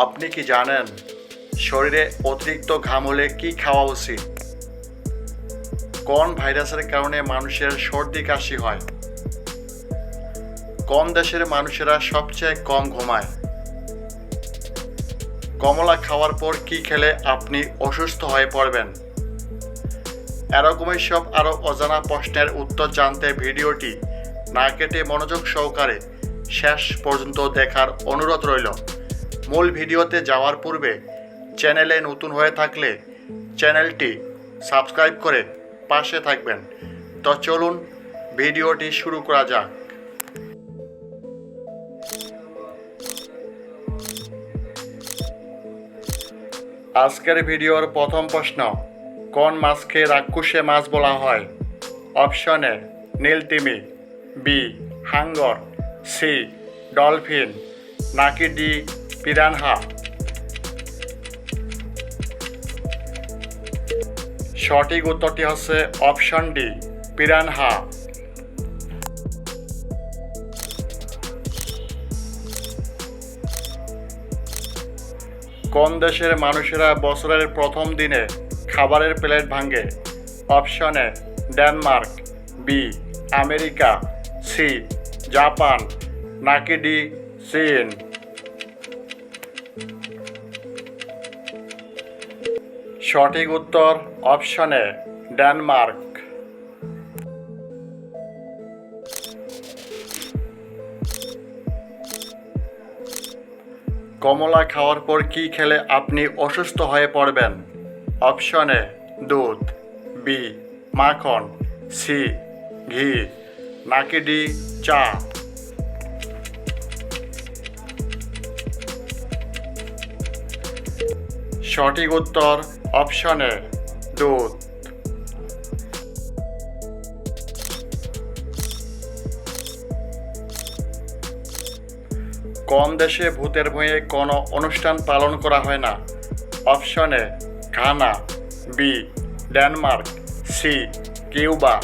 আপনি কি জানেন শরীরে অতিরিক্ত ঘাম হলে কী খাওয়া উচিত? কোন ভাইরাসের কারণে মানুষের সর্দি কাশি হয়? কোন দেশের মানুষেরা সবচেয়ে কম ঘুমায়? কমলা খাওয়ার পর কী খেলে আপনি অসুস্থ হয়ে পড়বেন? এরকমই সব আরও অজানা প্রশ্নের উত্তর জানতে ভিডিওটি না কেটে মনোযোগ সহকারে শেষ পর্যন্ত দেখার অনুরোধ রইল। মূল ভিডিওতে যাওয়ার পূর্বে চ্যানেলে নতুন হয়ে থাকলে চ্যানেলটি সাবস্ক্রাইব করে পাশে থাকবেন। তো চলুন ভিডিওটি শুরু করা যাক। আজকের ভিডিওর প্রথম প্রশ্ন, কোন মাছকে রাক্ষসে মাছ বলা হয়? অপশন এ নীলতিমি, বি হাঙ্গর, সি ডলফিন, নাকি ডি পিরানহা? সঠিক উত্তরটি হচ্ছে অপশন ডি পিরানহা। কোন দেশের মানুষেরা বছরের প্রথম দিনে খাবারের প্লেট ভাঙে? Option A Denmark, B America, C Japan, নাকি ডি চীন? সঠিক উত্তর অপশন এ ডেনমার্ক। কমলা খাওয়ার পর কী খেলে আপনি অসুস্থ হয়ে পড়বেন? অপশন এ দুধ, বি মাখন, সি ঘি, নাকি ডি চা? সঠিক উত্তর অপশন এ দুধ। কোন দেশে ভূতের ভয়ে কোনো অনুষ্ঠান পালন করা হয় না? Option A Ghana, B Denmark, C Cuba,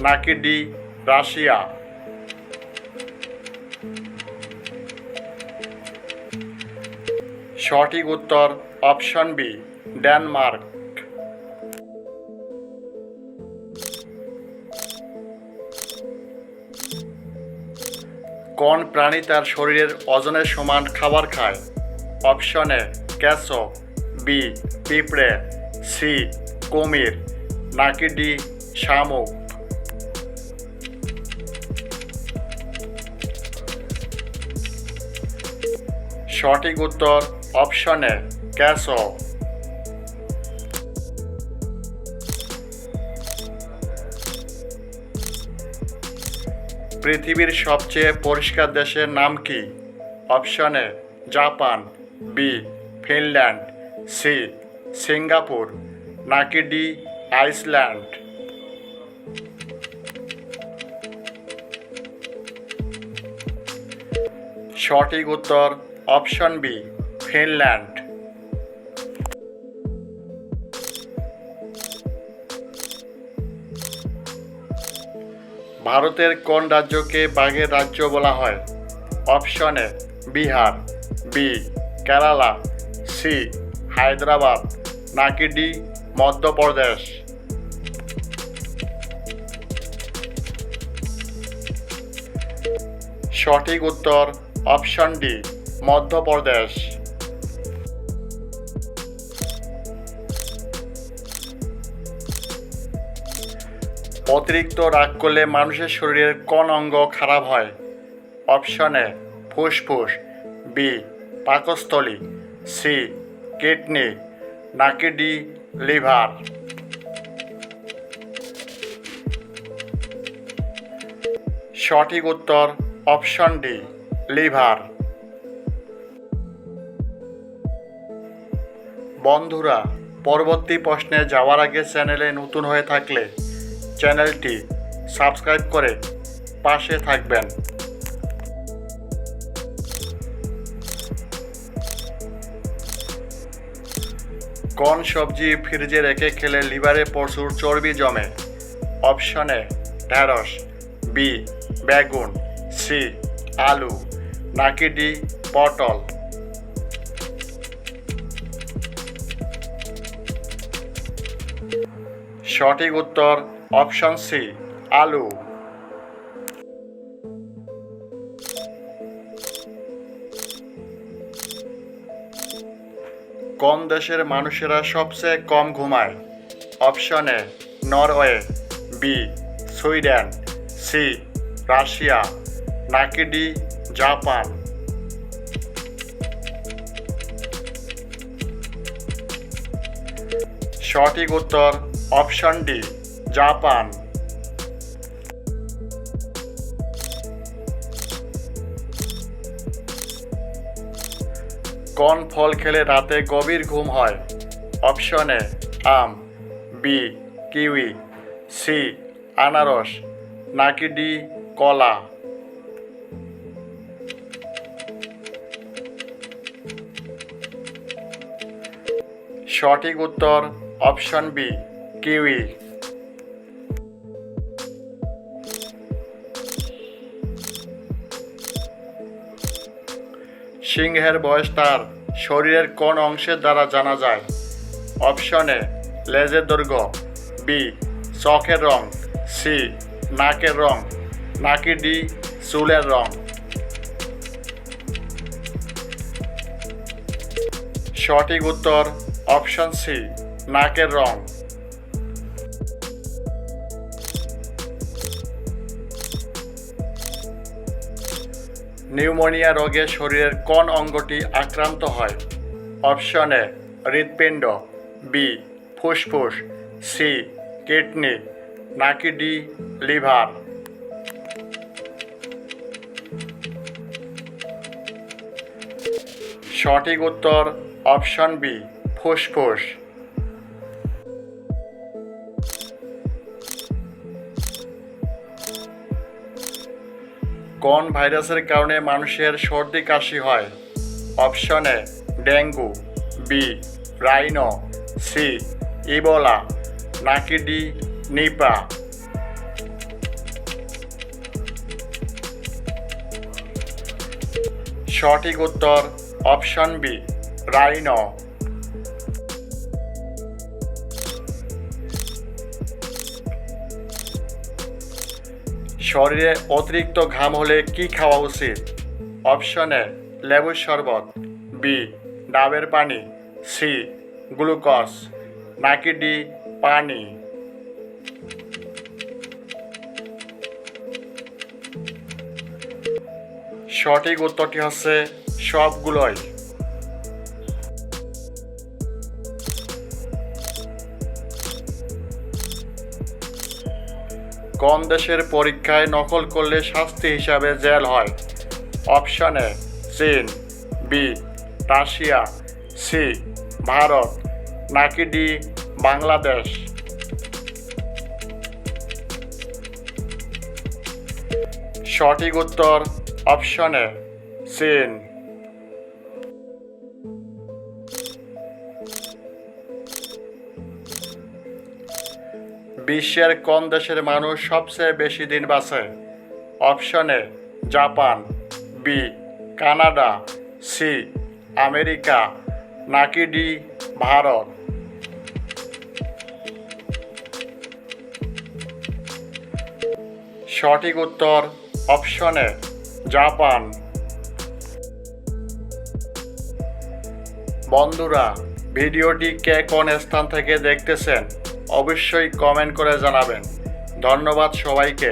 নাকি ডি রাশিয়া? সঠিক উত্তর অপশন বি ডেনমার্ক। কোন প্রাণী তার শরীরের ওজনের সমান খাবার খায়? অপশন এ কেঁচো, বি পিঁপড়ে, সি কুমির, নাকি ডি শামুক? সঠিক উত্তর অপশন এ কেঁচো। পৃথিবীর সবচেয়ে পরিষ্কার দেশের নাম কি? Option A Japan, B Finland, C Singapore, নাকি ডি আইসল্যান্ড? সঠিক উত্তর অপশন বি ফিনল্যান্ড। ভারতের কোন রাজ্যকে বাঘের রাজ্য বলা হয়? Option A Bihar, B Kerala, C Hyderabad, নাকি ডি মধ্যপ্রদেশ? সঠিক উত্তর অপশন ডি মধ্যপ্রদেশ। অতিরিক্ত রাগ করলে মানুষের শরীরের কোন অঙ্গ খারাপ হয়? অপশন এ ফুসফুস, বি পাকস্থলী, সি কিডনি, নাকি ডি লিভার? সঠিক উত্তর অপশন ডি লিভার। বন্ধুরা, পরবর্তী প্রশ্নে যাওয়ার আগে চ্যানেলে নতুন হয়ে থাকলে চ্যানেলটি সাবস্ক্রাইব করে পাশে থাকবেন। কোন সবজি ফ্রিজে রেখে খেলে লিভারে প্রচুর চর্বি জমে? অপশন এ ঢেঁড়স, বি বেগুন, সি আলু, নাকি ডি পটল? সঠিক উত্তর অপশন সি আলু। কোন দেশের মানুষেরা সবচেয়ে কম ঘুমায়? Option A Norway, B Sweden, C Russia, নাকি ডি জাপান। সঠিক উত্তর অপশন ডি জাপান। কোন ফল খেলে রাতে গভীর ঘুম হয়? অপশন এ আম, বি কিউই, সি আনারস, নাকি ডি কলা। সঠিক উত্তর অপশন বি কিউই। সিংহের বয়স তার শরীরের কোন অংশের দ্বারা জানা যায়? অপশন এ লেজের দৈর্ঘ্য, বি চোখের রং, সি নাকের রং, নাকি ডি চুলের রং। সঠিক উত্তর অপশন সি নাকের রং। নিউমোনিয়া রোগে শরীরের কোন অঙ্গটি আক্রান্ত হয়? অপশন এ হৃৎপিণ্ড, বি ফুসফুস, সি কিডনি, নাকি ডি লিভার। সঠিক উত্তর অপশন বি ফুসফুস। কোন ভাইরাসের কারণে মানুষের সর্দি কাশি হয়? Option A dengue, B rhino, C Ebola, নাকি ডি নিপা। সঠিক উত্তর অপশন বি রাইনো। শরীরে অতিরিক্ত ঘাম হলে কি খাওয়া উচিত? অপশন এ লেবুর শরবত, বি ডাবের পানি, সি গ্লুকোজ, নাকি ডি পানি। সঠিক উত্তরটি হচ্ছে সবগুলোই। কোন দেশের পরীক্ষায় নকল করলে শাস্তি হিসাবে জেল হয়? অপশন এ চীন, বি রাশিয়া, সি ভারত, নাকি ডি বাংলাদেশ। সঠিক উত্তর অপশন এ চীন। বিশ্বের কোন দেশের মানুষ সবচেয়ে বেশি দিন বাঁচে? Option A Japan, B Canada, C America, নাকি ডি ভারত। সঠিক উত্তর অপশন এ জাপান। বন্ধুরা, ভিডিওটি কে কোন স্থান থেকে দেখতেছেন অবশ্যই কমেন্ট করে জানাবেন। ধন্যবাদ সবাইকে।